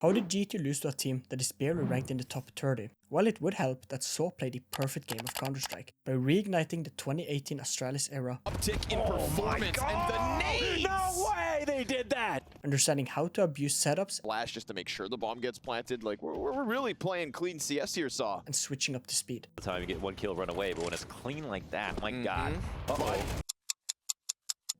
How did G2 lose to a team that is barely ranked in the top 30? Well, it would help that SAW played the perfect game of Counter-Strike by reigniting the 2018 Astralis era. Uptick in performance and the nades! No way they did that! Understanding how to abuse setups Flash just to make sure the bomb gets planted. Like, we're really playing clean CS here, Saw. and switching up the speed. The time you get one kill, run away, but when it's clean like that, my god. Uh-oh.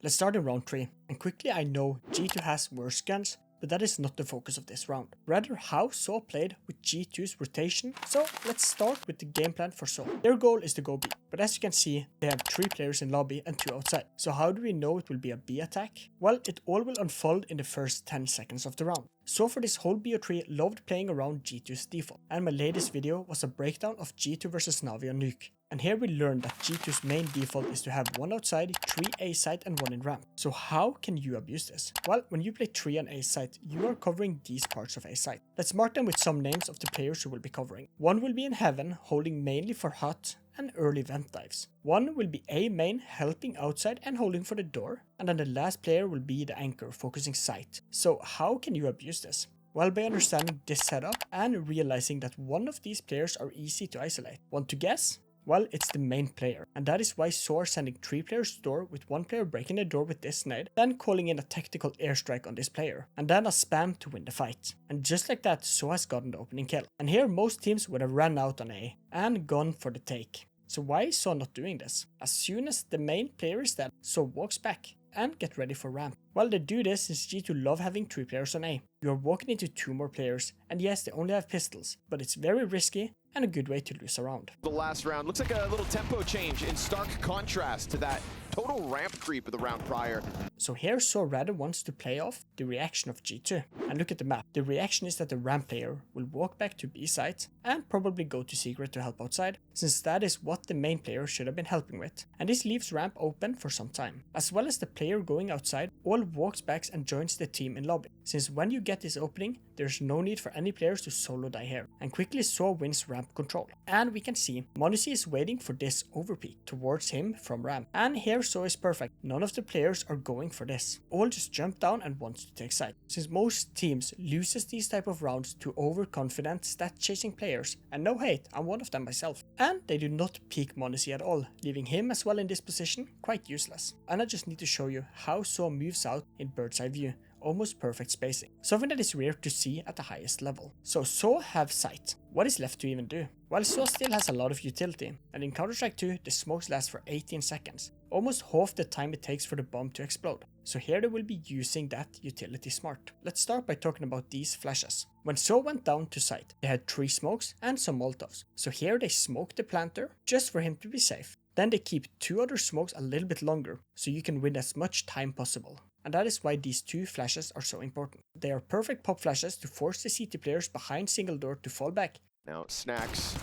Let's start in round 3, and quickly I know G2 has worse guns, but that is not the focus of this round. Rather how SAW played with G2's rotation. So let's start with the game plan for SAW. Their goal is to go B, but as you can see, they have 3 players in lobby and 2 outside. So how do we know it will be a B attack? Well, it all will unfold in the first 10 seconds of the round. So for this whole BO3 loved playing around G2's default, and my latest video was a breakdown of G2 versus Navi on Nuke. And here we learned that G2's main default is to have 1 outside, 3 A site and 1 in ramp. So how can you abuse this? Well, when you play 3 on A site, you are covering these parts of A site. Let's mark them with some names of the players who will be covering. 1 will be in heaven, holding mainly for hot and early vent dives. 1 will be A main, helping outside and holding for the door. And then the last player will be the anchor, focusing site. So how can you abuse this? Well, by understanding this setup and realizing that one of these players are easy to isolate. Want to guess? Well, it's the main player, and that is why SAW are sending 3 players to door with 1 player breaking the door with this nade, then calling in a tactical airstrike on this player, and then a spam to win the fight. And just like that, SAW has gotten the opening kill. And here most teams would have ran out on A and gone for the take. So why is SAW not doing this? As soon as the main player is dead, SAW walks back and get ready for ramp. Well, they do this since G2 love having 3 players on A. You are walking into 2 more players, and yes, they only have pistols, but it's very risky and a good way to lose a round. The last round looks like a little tempo change in stark contrast to that total ramp creep of the round prior. So here SAW rather wants to play off the reaction of G2. And look at the map. The reaction is that the ramp player will walk back to B site and probably go to secret to help outside, since that is what the main player should have been helping with. And this leaves ramp open for some time. As well as the player going outside, all walks back and joins the team in lobby, since when you get this opening, there's no need for any players to solo die here. And quickly SAW wins ramp control. And we can see m0NESY is waiting for this overpeak towards him from ramp. And here SAW is perfect. None of the players are going for this. All just jump down and wants to take side. Since most teams loses these type of rounds to overconfident stat chasing players, and no hate, I'm one of them myself. And they do not peek m0NESY at all, leaving him as well in this position quite useless. And I just need to show you how SAW moves out in bird's eye view. Almost perfect spacing. Something that is rare to see at the highest level. So SAW have sight. What is left to even do? Well, SAW still has a lot of utility, and in Counter-Strike 2 the smokes last for 18 seconds. Almost half the time it takes for the bomb to explode. So here they will be using that utility smart. Let's start by talking about these flashes. When SAW went down to site, they had 3 smokes and some molotovs. So here they smoke the planter just for him to be safe. Then they keep 2 other smokes a little bit longer, so you can win as much time possible. And that is why these 2 flashes are so important. They are perfect pop flashes to force the CT players behind single door to fall back. Now, Snacks,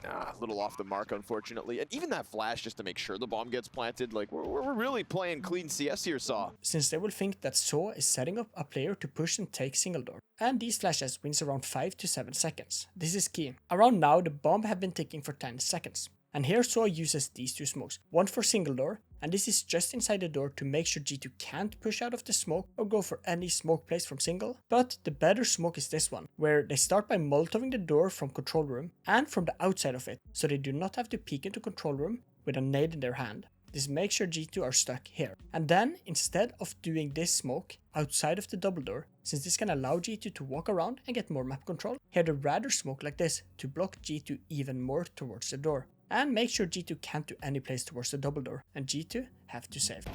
a little off the mark, unfortunately. And even that flash just to make sure the bomb gets planted. Like, we're really playing clean CS here, Saw. Since they will think that SAW is setting up a player to push and take single door. And these flashes wins around 5 to 7 seconds. This is key. Around now, the bomb have been ticking for 10 seconds. And here SAW uses these 2 smokes, one for single door, and this is just inside the door to make sure G2 can't push out of the smoke or go for any smoke plays from single. But the better smoke is this one, where they start by molotoving the door from control room and from the outside of it, so they do not have to peek into control room with a nade in their hand. This makes sure G2 are stuck here. And then, instead of doing this smoke outside of the double door, since this can allow G2 to walk around and get more map control, here they rather smoke like this to block G2 even more towards the door. And make sure G2 can't do any plays towards the double door, and G2 have to save.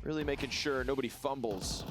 Really making sure nobody fumbles.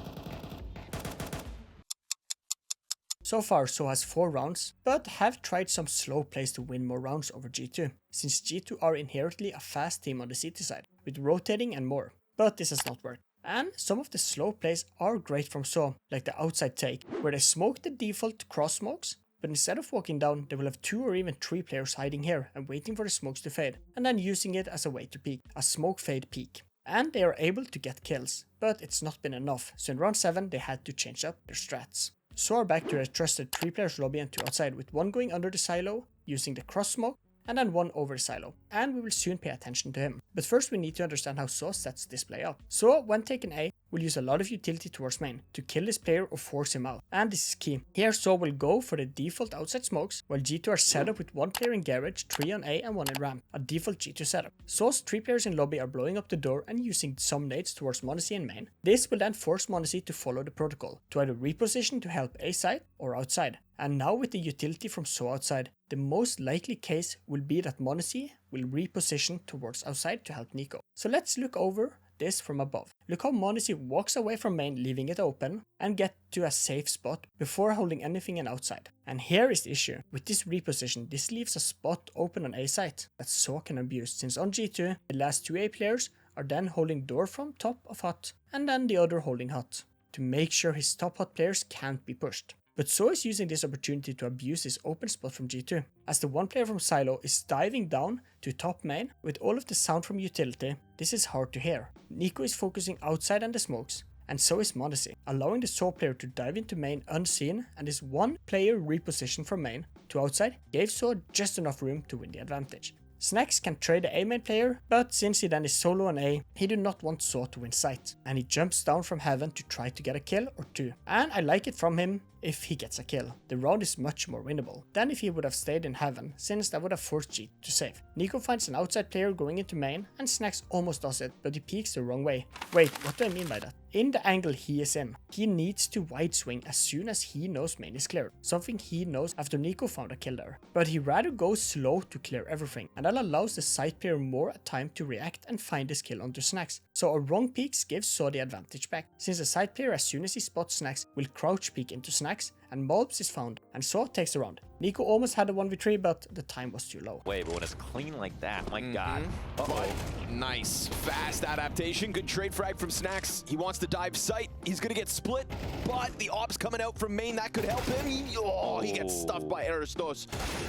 So far SAW has 4 rounds, but have tried some slow plays to win more rounds over G2, since G2 are inherently a fast team on the CT side, with rotating and more. But this has not worked. And some of the slow plays are great from SAW, like the outside take, where they smoke the default cross smokes, but instead of walking down, they will have 2 or even 3 players hiding here and waiting for the smokes to fade, and then using it as a way to peek, a smoke fade peek. And they are able to get kills, but it's not been enough, so in round 7 they had to change up their strats. SAW are back to their trusted 3 players lobby and 2 outside, with 1 going under the silo, using the cross smoke, and then 1 over the silo, and we will soon pay attention to him. But first we need to understand how SAW sets this play up. So when taking A, will use a lot of utility towards main to kill this player or force him out, and this is key. Here So will go for the default outside smokes, while G2 are set up with 1 player in garage, 3 on A and 1 in ramp, a default G2 setup. So's 3 players in lobby are blowing up the door and using some nades towards m0NESY in main. This will then force m0NESY to follow the protocol, to either reposition to help A side or outside. And now with the utility from So outside, the most likely case will be that m0NESY will reposition towards outside to help NiKo. So let's look over this from above. Look how m0NESY walks away from main, leaving it open, and get to a safe spot before holding anything in outside. And here is the issue. With this reposition, this leaves a spot open on A side that So can abuse, since on G2, the last 2 A players are then holding door from top of hut, and then the other holding hut, to make sure his top hut players can't be pushed. But So is using this opportunity to abuse this open spot from G2, as the one player from silo is diving down to top main with all of the sound from utility. This is hard to hear. NiKo is focusing outside and the smokes, and so is m0NESY, allowing the So player to dive into main unseen, and this one player reposition from main to outside gave So just enough room to win the advantage. Snax can trade the A main player, but since he then is solo on A, he do not want So to win sight, and he jumps down from heaven to try to get a kill or 2. And I like it from him if he gets a kill. The round is much more winnable than if he would have stayed in heaven, since that would have forced G to save. NiKo finds an outside player going into main, and Snax almost does it, but he peeks the wrong way. Wait, what do I mean by that? In the angle he is in, he needs to wide swing as soon as he knows main is cleared, something he knows after NiKo found a kill there. But he rather goes slow to clear everything, and that allows the side player more time to react and find his kill onto Snax. So a wrong peeks gives So the advantage back, since the side player as soon as he spots Snax will crouch peek into Snax, and Molbs is found, and So takes the round. NiKo almost had a 1v3, but the time was too low. Wait, but when it's clean like that, my god. But nice, fast adaptation, good trade frag from Snax. He wants to dive sight, he's gonna get split, but the ops coming out from main, that could help him. He gets stuffed by Aristos.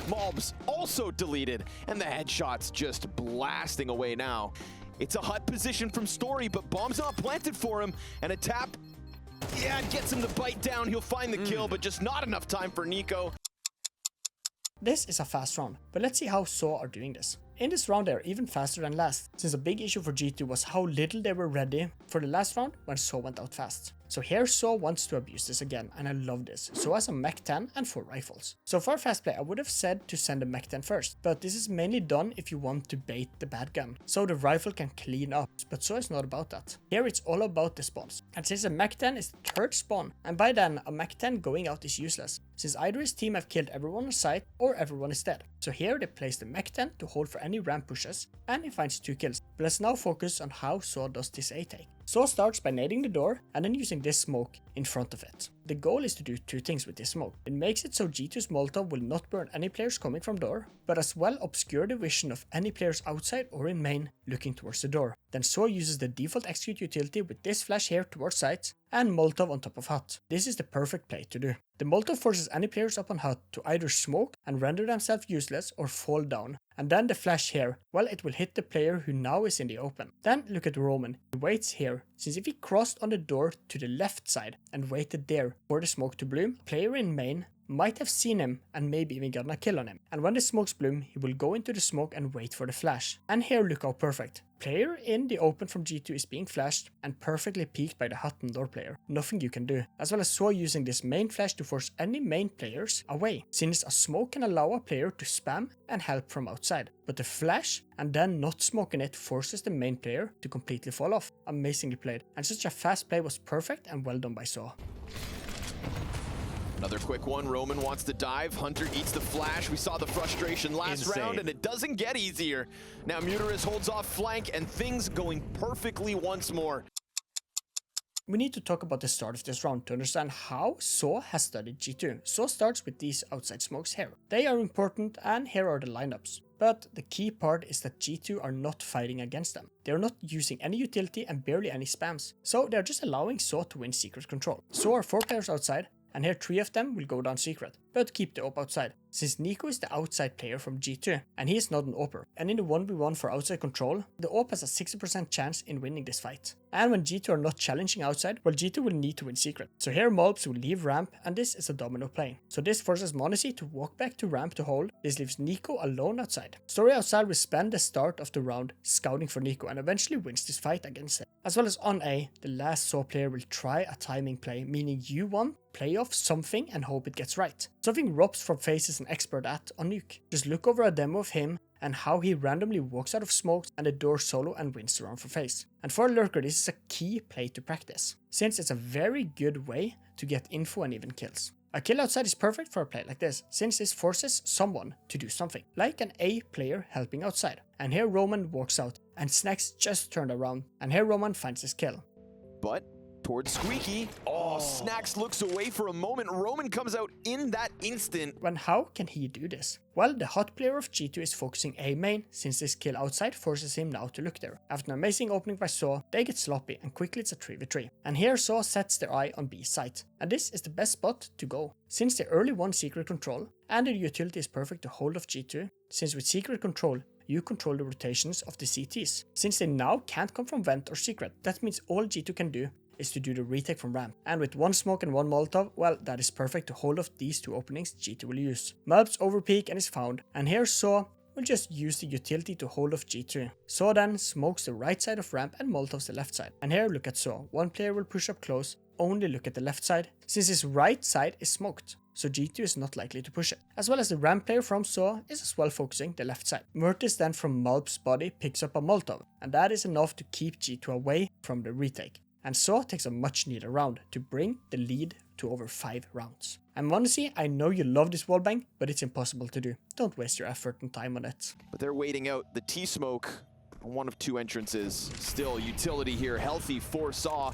Molbs also deleted, and the headshots just blasting away now. It's a hut position from Story, but bomb's not planted for him, and a tap, yeah, gets him to bite down. He'll find the kill, but just not enough time for NiKo. This is a fast round, but let's see how So are doing this. In this round they are even faster than last, since a big issue for G2 was how little they were ready for the last round when So went out fast. So here So wants to abuse this again, and I love this. So has a Mech 10 and 4 rifles. So for fast play I would have said to send a Mech 10 first, but this is mainly done if you want to bait the bad gun, so the rifle can clean up, but So is not about that. Here it's all about the spawns, and since a Mech 10 is the 3rd spawn, and by then a Mech 10 going out is useless, since either his team have killed everyone on site or everyone is dead. So here they place the Mech 10 to hold for any ramp pushes, and he finds 2 kills. But let's now focus on how So does this A take. So starts by nading the door and then using this smoke in front of it. The goal is to do 2 things with this smoke. It makes it so G2's Molotov will not burn any players coming from door, but as well obscure the vision of any players outside or in main looking towards the door. Then So uses the default execute utility with this flash here towards sight and Molotov on top of hut. This is the perfect play to do. The Molotov forces any players up on hut to either smoke and render themselves useless or fall down. And then the flash here, well, it will hit the player who now is in the open. Then look at Roman, he waits here, since if he crossed on the door to the left side and waited there for the smoke to bloom, player in main might have seen him and maybe even gotten a kill on him. And when the smokes bloom, he will go into the smoke and wait for the flash. And here look how perfect. Player in the open from G2 is being flashed and perfectly peeked by the hut and door player. Nothing you can do. As well as So using this main flash to force any main players away, since a smoke can allow a player to spam and help from outside. But the flash and then not smoking it forces the main player to completely fall off. Amazingly played. And such a fast play was perfect and well done by So. Another quick one, Roman wants to dive, Hunter eats the flash. We saw the frustration last round, and it doesn't get easier. Now Muteris holds off flank, and things going perfectly once more. We need to talk about the start of this round to understand how So has studied G2. So starts with these outside smokes here. They are important, and here are the lineups. But the key part is that G2 are not fighting against them. They are not using any utility and barely any spams. So they are just allowing So to win secret control. So are 4 players outside, and here 3 of them will go down secret, but keep the AWP outside, since Nico is the outside player from G2, and he is not an AWPer, and in the 1v1 for outside control, the AWP has a 60% chance in winning this fight. And when G2 are not challenging outside, well, G2 will need to win secret. So here Molbs will leave ramp, and this is a domino play. So this forces m0NESY to walk back to ramp to hold. This leaves Nico alone outside. Story outside will spend the start of the round scouting for Nico and eventually wins this fight against him. As well as on A, the last SAW player will try a timing play, meaning you want play off something and hope it gets right. Something Robs from FaZe is an expert at on Nuke. Just look over a demo of him and how he randomly walks out of smokes and the door solo and wins the round for FaZe. And for a lurker, this is a key play to practice, since it's a very good way to get info and even kills. A kill outside is perfect for a play like this, since this forces someone to do something, like an A player helping outside. And here Roman walks out, and Snacks just turned around, and here Roman finds his kill. But towards Squeaky. Oh, Snacks looks away for a moment. Roman comes out in that instant. When how can he do this? Well, the hot player of G2 is focusing A main, since this kill outside forces him now to look there. After an amazing opening by SAW, they get sloppy and quickly it's a 3v3. And here SAW sets their eye on B site. And this is the best spot to go, since they early won secret control, and their utility is perfect to hold off G2, since with secret control, you control the rotations of the CTs. Since they now can't come from vent or secret, that means all G2 can do is to do the retake from ramp. And with 1 smoke and 1 molotov, well, that is perfect to hold off these 2 openings G2 will use. Melbs overpeak and is found, and here SAW will just use the utility to hold off G2. SAW then smokes the right side of ramp and molotovs the left side. And here look at SAW, 1 player will push up close, only look at the left side, since his right side is smoked, so G2 is not likely to push it. As well as the ramp player from SAW is as well focusing the left side. Murtis then from Melbs' body picks up a molotov, and that is enough to keep G2 away from the retake. And SAW takes a much needed round to bring the lead to over 5 rounds. And m0NESY, I know you love this wallbang, but it's impossible to do. Don't waste your effort and time on it. But they're waiting out the T-smoke on 1 of 2 entrances. Still, utility here, healthy for SAW.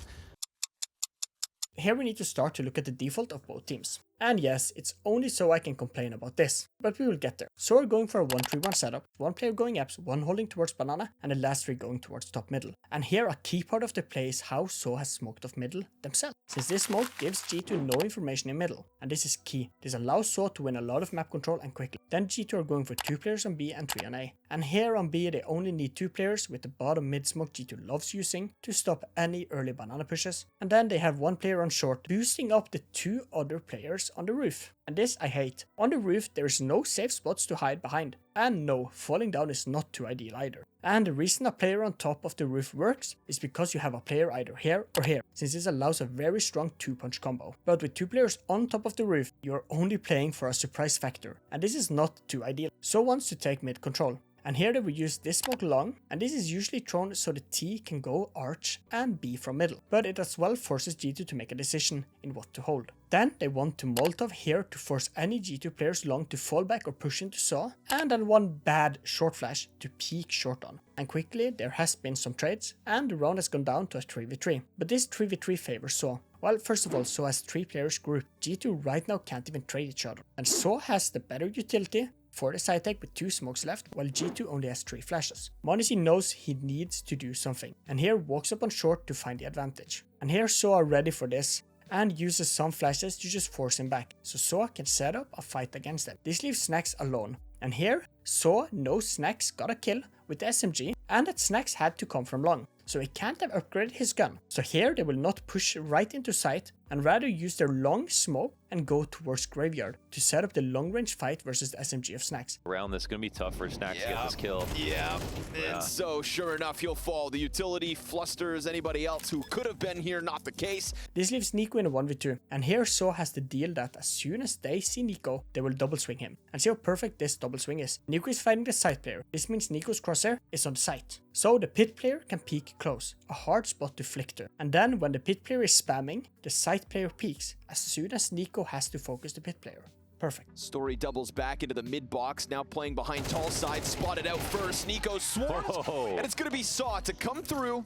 Here we need to start to look at the default of both teams. And yes, it's only so I can complain about this, but we will get there. So we're going for a 1-3-1 setup, 1 player going apps, 1 holding towards banana, and the last 3 going towards top middle. And here a key part of the play is how SAW has smoked off middle themselves, since this smoke gives G2 no information in middle, and this is key. This allows SAW to win a lot of map control and quickly. Then G2 are going for 2 players on B and 3 on A. And here on B they only need 2 players with the bottom mid smoke G2 loves using to stop any early banana pushes. And then they have 1 player on short, boosting up the 2 other players on the roof. And this I hate. On the roof there is no safe spots to hide behind. And no, falling down is not too ideal either. And the reason a player on top of the roof works is because you have a player either here or here, since this allows a very strong 2-punch combo. But with 2 players on top of the roof, you are only playing for a surprise factor, and this is not too ideal. SAW wants to take mid control. And here they will use this smoke long, and this is usually thrown so the T can go arch and B from middle, but it as well forces G2 to make a decision in what to hold. Then they want to molotov here to force any G2 players long to fall back or push into SAW, and then 1 bad short flash to peek short on. And quickly there has been some trades, and the round has gone down to a 3v3. But this 3v3 favors SAW. Well, first of all, SAW has 3 players grouped. G2 right now can't even trade each other, and SAW has the better utility for the side take with 2 smokes left, while G2 only has 3 flashes. m0NESY knows he needs to do something, and here walks up on short to find the advantage. And here SAW are ready for this, and uses some flashes to just force him back, so SAW can set up a fight against them. This leaves Snacks alone, and here SAW knows Snacks got a kill with the SMG, and that Snacks had to come from long, so he can't have upgraded his gun. So here they will not push right into sight, and rather use their long smoke and go towards graveyard to set up the long range fight versus the SMG of Snacks. Round this gonna be tough for Snacks to get this kill. Yeah. And so sure enough he'll fall. The utility flusters anybody else who could have been here, not the case. This leaves Nico in a 1v2, and here SAW has the deal that as soon as they see Nico, they will double swing him. And see how perfect this double swing is. Nico is fighting the site player. This means Nico's crosshair is on the site, so the pit player can peek close, a hard spot to flicker. And then when the pit player is spamming, the site player peeks as soon as Nico has to focus the pit player. Perfect. Story doubles back into the mid box, now playing behind tall side, spotted out first. Nico swarms, and it's going to be SAW to come through,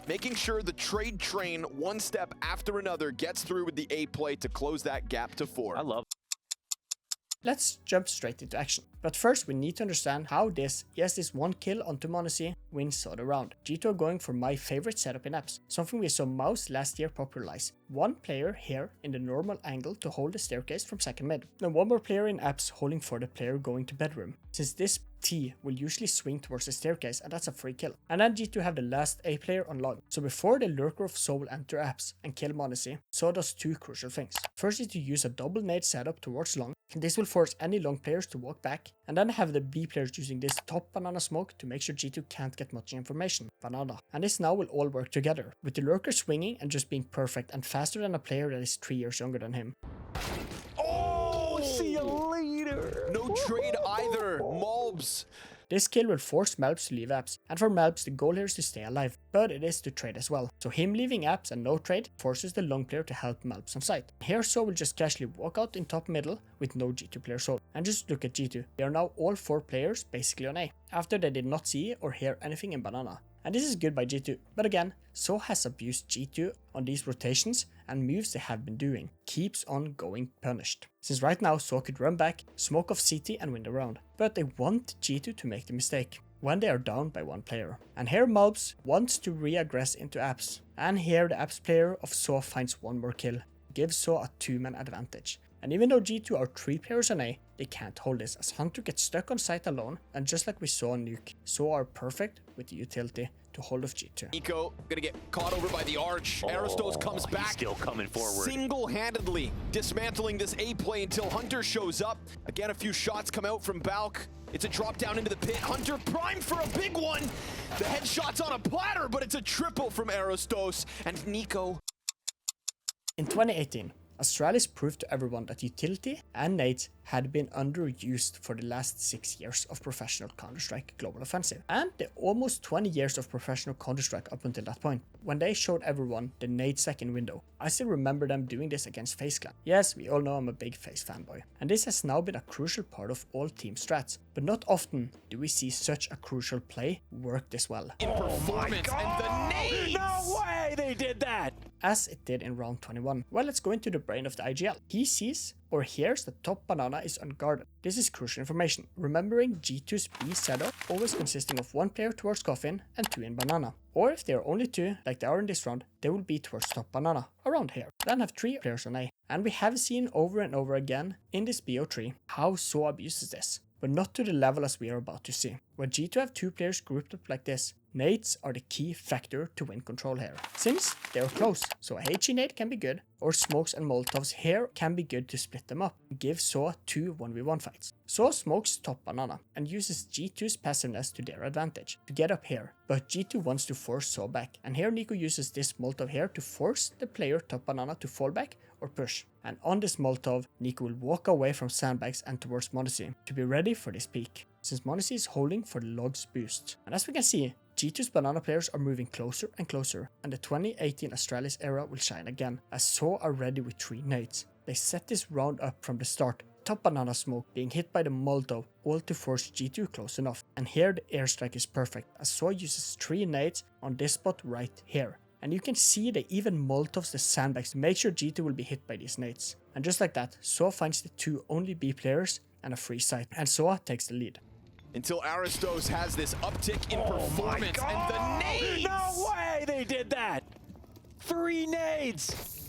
making sure the trade train, 1 step after another, gets through with the A play to close that gap to 4. I love Let's jump straight into action. But first we need to understand how this one kill onto Monacy wins the round. G2 are going for my favorite setup in apps, something we saw Mouse last year popularize. One player here in the normal angle to hold the staircase from second mid. Then one more player in apps holding for the player going to bedroom, since this T will usually swing towards the staircase and that's a free kill. And then G2 have the last A player on log. So before the Lurker of Soul enter apps and kill Monacy, so does two crucial things. First is to use a double nade setup towards long. This will force any long players to walk back, and then have the B players using this top banana smoke to make sure G2 can't get much information. Banana. And this now will all work together, with the Lurker swinging and just being perfect and faster than a player that is 3 years younger than him. Oh, see you later. No trade either. Malbs. This kill will force Malbs to leave apps, and for Malbs the goal here is to stay alive, but it is to trade as well. So him leaving apps and no trade forces the long player to help Malbs on site. Here So will just casually walk out in top middle with no G2 player soul. And just look at G2, they are now all 4 players basically on A, after they did not see or hear anything in banana. And this is good by G2, but again, So has abused G2 on these rotations and moves they have been doing, keeps on going punished. Since right now So could run back, smoke off CT and win the round, but they want G2 to make the mistake when they are down by 1 player. And here Malbs wants to re-aggress into apps, and here the apps player of So finds 1 more kill, gives So a 2-man advantage. And even though G2 are 3 players on A, they can't hold this as Hunter gets stuck on site alone, and just like we saw on Nuke, So are perfect with the utility to hold off G2. Nico gonna get caught over by the arch. Aristos comes back. Still coming forward. Single-handedly dismantling this A play until Hunter shows up. Again, a few shots come out from Balk. It's a drop down into the pit. Hunter primed for a big one. The headshot's on a platter, but it's a triple from Aristos. And Nico. In 2018, Astralis proved to everyone that utility and nades had been underused for the last 6 years of professional Counter-Strike Global Offensive, and the almost 20 years of professional Counter-Strike up until that point, when they showed everyone the nade second window. I still remember them doing this against FaZe Clan. Yes, we all know I'm a big FaZe fanboy, and this has now been a crucial part of all team strats, but not often do we see such a crucial play work this well. In performance and the nades! No way they did that! As it did in round 21. Well, let's go into the brain of the IGL. He sees or hears that top banana is unguarded. This is crucial information, remembering G2's B setup always consisting of 1 player towards coffin and 2 in banana. Or if there are only 2, like they are in this round, they will be towards top banana, around here. Then have 3 players on A. And we have seen over and over again in this BO3 how So abuses this, but not to the level as we are about to see. When G2 have 2 players grouped up like this, nades are the key factor to win control here, since they are close, so a HE nade can be good, or smokes and molotovs here can be good to split them up and give So 2 1v1 fights. So smokes top banana and uses G2's passiveness to their advantage to get up here, but G2 wants to force So back, and here Nico uses this molotov here to force the player top banana to fall back or push. And on this molotov, Nico will walk away from sandbags and towards Monacy to be ready for this peak, since Monacy is holding for the logs boost. And as we can see, G2's banana players are moving closer and closer, and the 2018 Astralis era will shine again, as So are ready with 3 nades. They set this round up from the start, top banana smoke being hit by the molotov, all to force G2 close enough. And here the airstrike is perfect, as So uses 3 nades on this spot right here. And you can see they even molotovs the sandbags to make sure G2 will be hit by these nades. And just like that, So finds the 2 only B players and a free site, and So takes the lead. Until Aristos has this uptick in performance and the nades! No way they did that! 3 nades!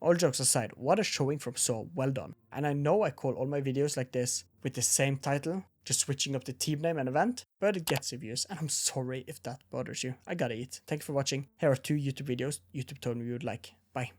All jokes aside, what a showing from So, well done. And I know I call all my videos like this with the same title, just switching up the team name and event, but it gets reviews, and I'm sorry if that bothers you. I gotta eat. Thank you for watching. Here are 2 YouTube videos YouTube told me you would like. Bye.